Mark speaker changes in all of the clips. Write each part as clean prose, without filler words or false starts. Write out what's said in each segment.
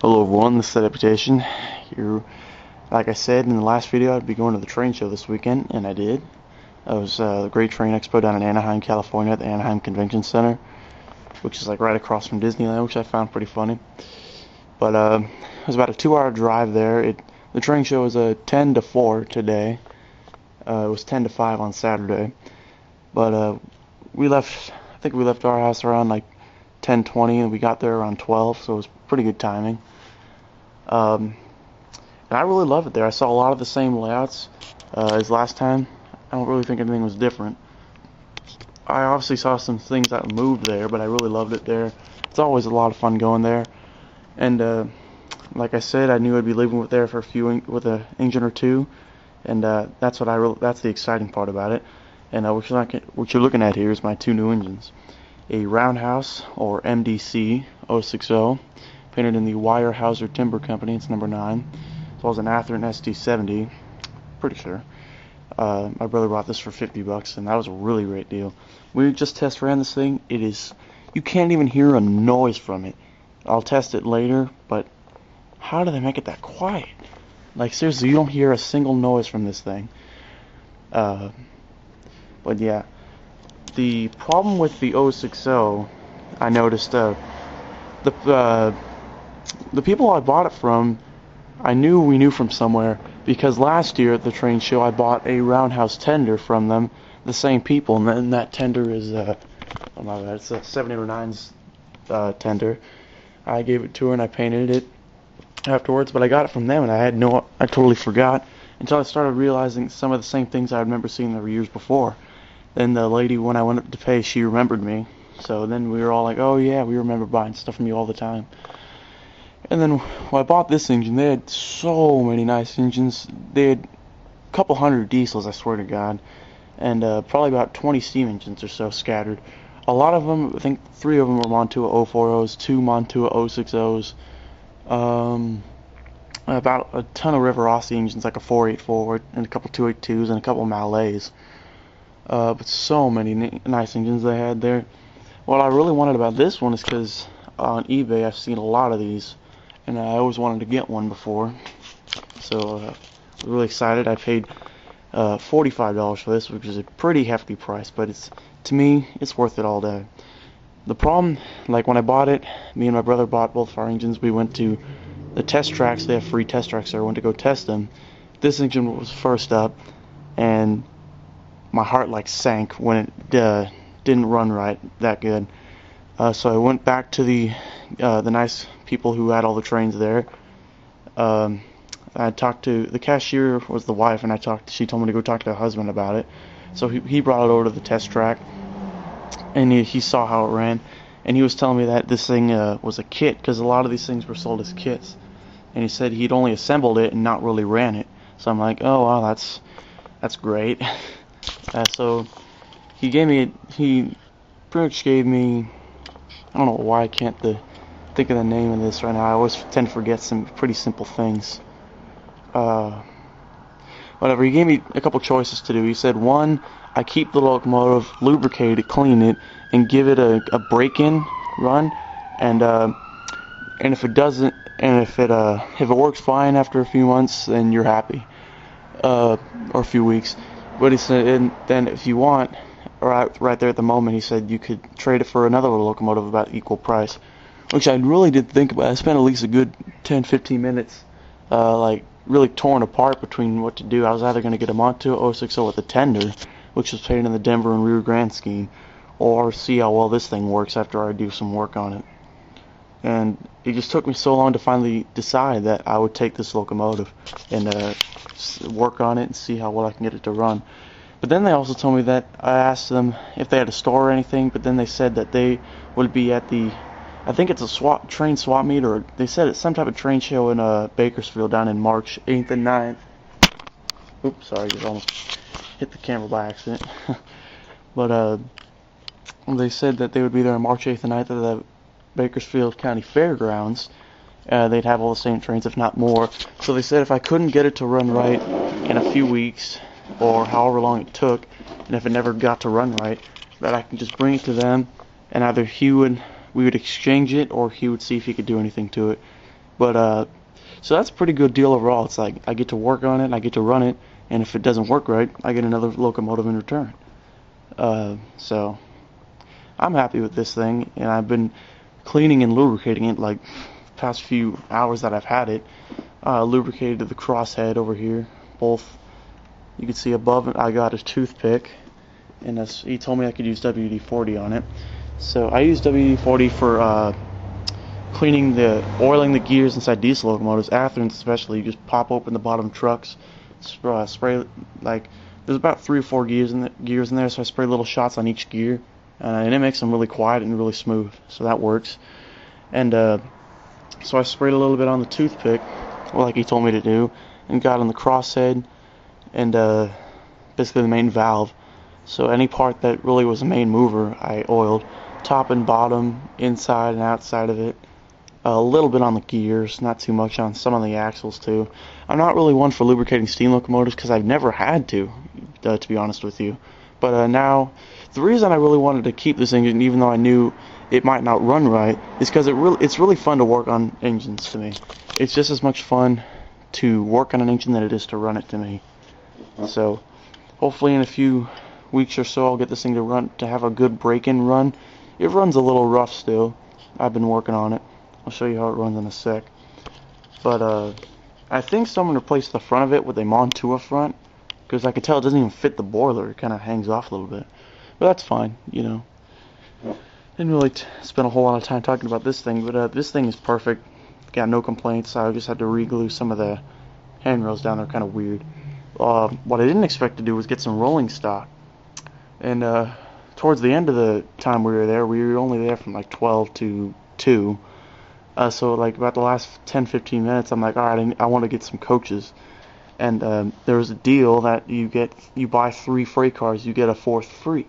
Speaker 1: Hello everyone, this is Adaptation. Here, like I said in the last video, I'd be going to the train show this weekend, and I did. It was the Great Train Expo down in Anaheim, California at the Anaheim Convention Center, which is like right across from Disneyland, which I found pretty funny. But it was about a 2-hour drive there. The train show was 10 to 4 today. It was 10 to 5 on Saturday. But I think we left our house around like 10:20, and we got there around 12, so it was pretty good timing. And I really love it there. I saw a lot of the same layouts as last time. I don't really think anything was different. I obviously saw some things that moved there, but I really loved it there. It's always a lot of fun going there. And like I said, I knew I'd be leaving with an engine or two, and that's the exciting part about it. And what you're looking at here is my two new engines, a Roundhouse or MDC 060, painted in the Weyerhaeuser Timber Company. It's number 9, as well as an athearn ST70. Pretty sure. My brother bought this for $50, and that was a really great deal. We just test ran this thing. You can't even hear a noise from it. I'll test it later, but how do they make it that quiet? Like seriously, you don't hear a single noise from this thing. But yeah, the problem with the 060, I noticed the people I bought it from, we knew from somewhere, because last year at the train show I bought a Roundhouse tender from them, the same people, and then that tender is oh my bad, it's a 709's tender. I gave it to her and I painted it afterwards, but I got it from them and I totally forgot until I started realizing some of the same things I remember seeing the years before. Then the lady, when I went up to pay, she remembered me. So then we were all like, oh yeah, we remember buying stuff from you all the time. And then when I bought this engine, they had so many nice engines. They had a couple hundred diesels, I swear to God, and probably about 20 steam engines or so scattered. A lot of them, I think 3 of them were Montua 040s, 2 Montua 060s, about a ton of Rivarossi engines, like a 484 and a couple 282s and a couple Malays. But so many nice engines they had there. What I really wanted about this one is because on eBay I've seen a lot of these, and I always wanted to get one before. So I was really excited. I paid $45 for this, which is a pretty hefty price, but to me it's worth it all day. The problem, like when I bought it, me and my brother bought both of our engines. We went to the test tracks. They have free test tracks there. I went to go test them. This engine was first up, and my heart like sank when it didn't run right that good. So I went back to the nice people who had all the trains there. I talked to the cashier, was the wife, and she told me to go talk to her husband about it. So he brought it over to the test track, and he saw how it ran, and he was telling me that this thing was a kit, because a lot of these things were sold as kits, and he said he'd only assembled it and not really ran it. So I'm like, oh wow, that's great. So he pretty much gave me, I don't know why I can't think of the name of this right now. I always tend to forget some pretty simple things. Whatever, he gave me a couple choices to do. He said, 1, I keep the locomotive, lubricate it, clean it, and give it a break-in run, and if it doesn't, and if it works fine after a few months, then you're happy, or a few weeks. But he said, and then if you want, right there at the moment, he said you could trade it for another locomotive about equal price, which I really did think about. I spent at least a good 10-15 minutes like really torn apart between what to do. I was either going to get a Montua 060 with a tender, which was painted in the Denver and Rio Grande scheme, or see how well this thing works after I do some work on it. And it just took me so long to finally decide that I would take this locomotive and work on it and see how well I can get it to run. But then they also told me that I asked them if they had a store or anything, but then they said that they would be at I think it's a train swap meet, or they said it's some type of train show in Bakersfield down in March 8th and 9th. Oops, sorry, just almost hit the camera by accident. But they said that they would be there on March 8th and 9th at the Bakersfield County Fairgrounds. They'd have all the same trains, if not more. So they said if I couldn't get it to run right in a few weeks, or however long it took, and if it never got to run right, that I can just bring it to them, and either we would exchange it, or he would see if he could do anything to it. But so that's a pretty good deal overall. It's like I get to work on it, and I get to run it, and if it doesn't work right, I get another locomotive in return. So I'm happy with this thing, and I've been cleaning and lubricating it like past few hours that I've had it. Lubricated the crosshead over here. Both, you can see above it, I got a toothpick, and he told me I could use WD-40 on it. So I use WD-40 for oiling the gears inside diesel locomotives, Atherns especially. You just pop open the bottom trucks, spray, like, there's about 3 or 4 gears in there, so I spray little shots on each gear, and it makes them really quiet and really smooth, so that works. And so I sprayed a little bit on the toothpick, like he told me to do, and got on the crosshead and basically the main valve. So any part that really was a main mover, I oiled, top and bottom, inside and outside of it. A little bit on the gears, not too much on some of the axles too. I'm not really one for lubricating steam locomotives because I've never had to be honest with you. But now, the reason I really wanted to keep this engine, even though I knew it might not run right, is because it's really fun to work on engines to me. It's just as much fun to work on an engine than it is to run it to me. So, hopefully in a few weeks or so, I'll get this thing to have a good break-in run. It runs a little rough still. I've been working on it. I'll show you how it runs in a sec. But I think someone replaced the front of it with a Montua front, because I can tell it doesn't even fit the boiler. It kind of hangs off a little bit. But that's fine, you know. Didn't really spend a whole lot of time talking about this thing, but this thing is perfect. Got no complaints. I just had to re-glue some of the handrails down. They're kind of weird. What I didn't expect to do was get some rolling stock. And towards the end of the time we were only there from like 12 to 2. So like about the last 10-15 minutes, I'm like, alright, I want to get some coaches. And there was a deal that you buy 3 freight cars, you get a 4th free.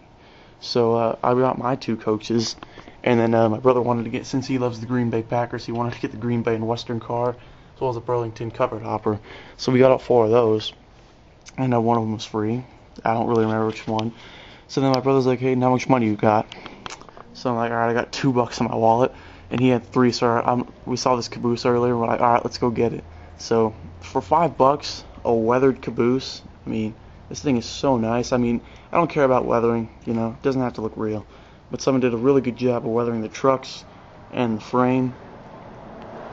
Speaker 1: So I got my 2 coaches, and then my brother wanted to get, since he loves the Green Bay Packers, he wanted to get the Green Bay and Western car, as well as a Burlington covered hopper. So we got all 4 of those, and one of them was free. I don't really remember which one. So then my brother's like, hey, how much money you got? So I'm like, alright, I got $2 in my wallet, and he had 3. So we saw this caboose earlier, and we're like, alright, let's go get it. So for $5, a weathered caboose, I mean, this thing is so nice. I mean, I don't care about weathering, you know, it doesn't have to look real. But someone did a really good job of weathering the trucks and the frame.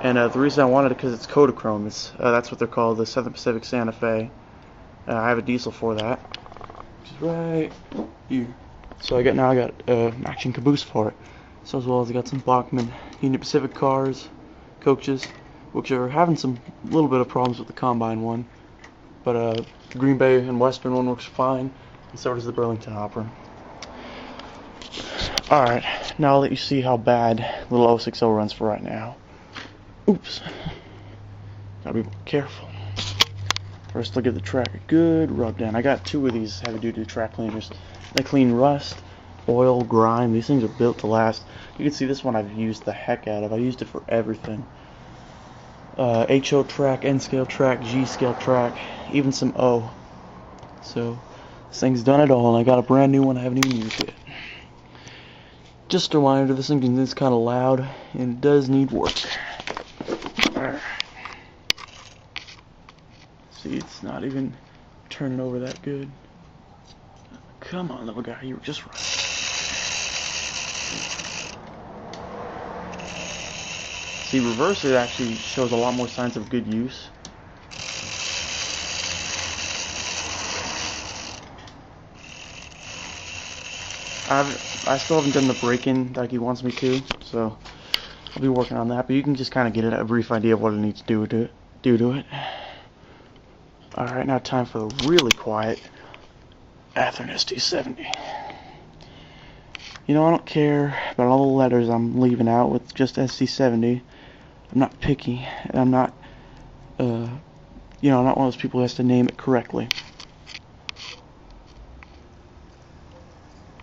Speaker 1: And the reason I wanted it because it's Kodachrome. That's what they're called, the Southern Pacific Santa Fe. I have a diesel for that, which is right here. So I got matching caboose for it. So as well as I got some Bachmann Union Pacific cars, coaches, which are having some little bit of problems with the combine one. But the Green Bay and Western one works fine, and so does the Burlington hopper. Alright, now I'll let you see how bad little 060 runs for right now. Oops. Gotta be more careful. First, I'll give the track a good rub down. I got 2 of these heavy-duty track cleaners. They clean rust, oil, grime. These things are built to last. You can see this one I've used the heck out of. I used it for everything. HO track, N scale track, G scale track, even some O. So this thing's done it all, and I got a brand new one I haven't even used yet. Just a reminder, this engine is kind of loud and it does need work. See, it's not even turning over that good. Come on, little guy, you were just right. See, reverse, it actually shows a lot more signs of good use. I still haven't done the break-in like he wants me to, so I'll be working on that. But you can just kind of get a brief idea of what it needs to do to it. Alright, now time for the really quiet Athearn ST70. You know, I don't care about all the letters I'm leaving out with just ST70. I'm not picky, and I'm not, you know, I'm not one of those people who has to name it correctly.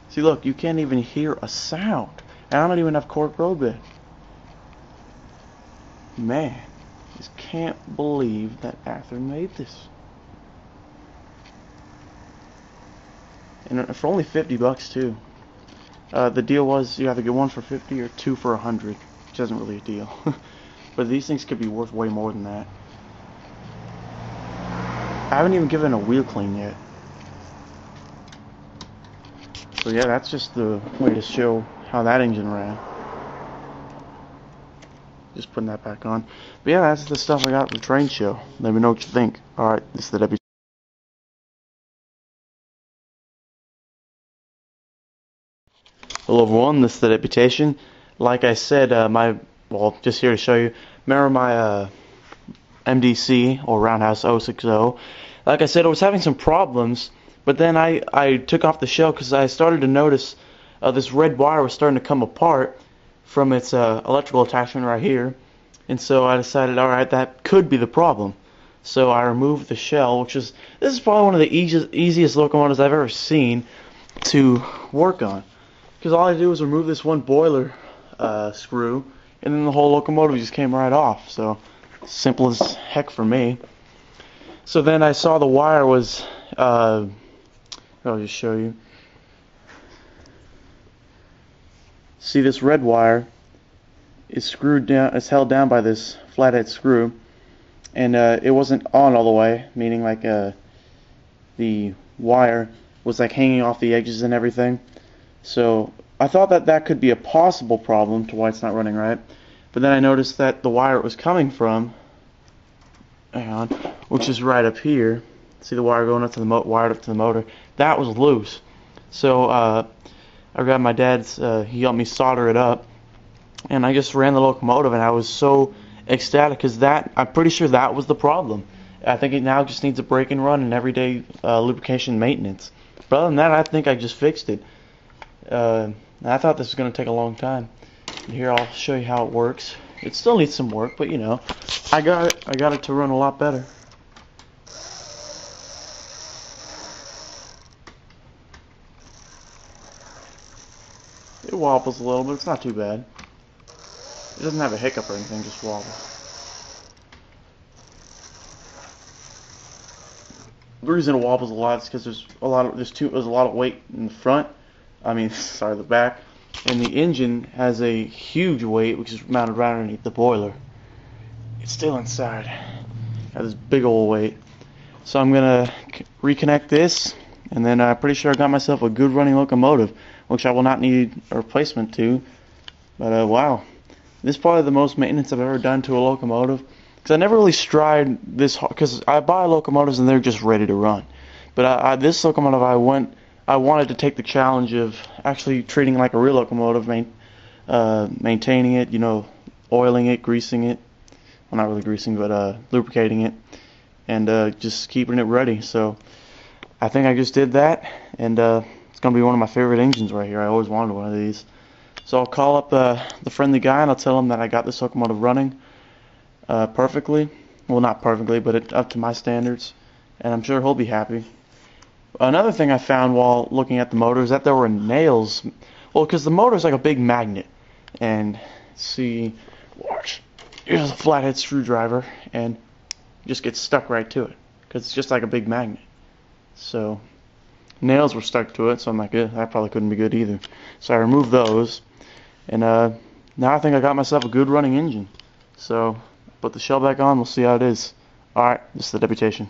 Speaker 1: See, look, you can't even hear a sound. And I don't even have cork roadbed. Man, just can't believe that Athearn made this. And for only $50 too. The deal was you either get 1 for $50 or 2 for $100, which isn't really a deal. but these things could be worth way more than that. I haven't even given a wheel clean yet. So yeah, that's just the way to show how that engine ran. Just putting that back on. But yeah, that's the stuff I got from the train show. Let me know what you think. Alright, this is the W. Hello everyone, this is the Deputation. Like I said, just here to show you. Remember my MDC, or Roundhouse 060. Like I said, I was having some problems, but then I took off the shell because I started to notice this red wire was starting to come apart from its electrical attachment right here. And so I decided, alright, that could be the problem. So I removed the shell, this is probably one of the easiest locomotives I've ever seen to work on. Because all I did was remove this one boiler screw, and then the whole locomotive just came right off. So, simple as heck for me. So then I saw the wire was, I'll just show you. See, this red wire is screwed down, it's held down by this flathead screw, and it wasn't on all the way, meaning like the wire was like hanging off the edges and everything. So I thought that could be a possible problem to why it's not running right, but then I noticed that the wire it was coming from, which is right up here. See the wire going up to the wired up to the motor? That was loose. So I grabbed my dad's. He helped me solder it up, and I just ran the locomotive, and I was so ecstatic because I'm pretty sure that was the problem. I think it now just needs a break and run and everyday lubrication maintenance. But other than that, I think I just fixed it. I thought this was going to take a long time. Here, I'll show you how it works. It still needs some work, but you know, I got it to run a lot better. It wobbles a little, but it's not too bad. It doesn't have a hiccup or anything, just wobbles. The reason it wobbles a lot is because there's a lot of weight in the front. Sorry, the back. And the engine has a huge weight, which is mounted right underneath the boiler. It's still inside. It has this big old weight. So I'm gonna reconnect this, and then I'm pretty sure I got myself a good running locomotive, which I will not need a replacement to. But wow, this is probably the most maintenance I've ever done to a locomotive. Because I never really tried this hard, because I buy locomotives and they're just ready to run. But this locomotive, I wanted to take the challenge of actually treating it like a real locomotive, maintaining it, you know, oiling it, greasing it. Well, not really greasing, but lubricating it, and just keeping it ready. So I think I just did that, and it's going to be one of my favorite engines right here. I always wanted one of these. So I'll call up the friendly guy, and I'll tell him that I got this locomotive running perfectly. Well, not perfectly, but up to my standards, and I'm sure he'll be happy. Another thing I found while looking at the motor is that there were nails. Well, because the motor is like a big magnet, and see, watch. Here's a flathead screwdriver, and it just gets stuck right to it because it's just like a big magnet. So nails were stuck to it, so I'm like, that probably couldn't be good either. So I removed those, and now I think I got myself a good running engine. So put the shell back on. We'll see how it is. All right, this is the Deputation.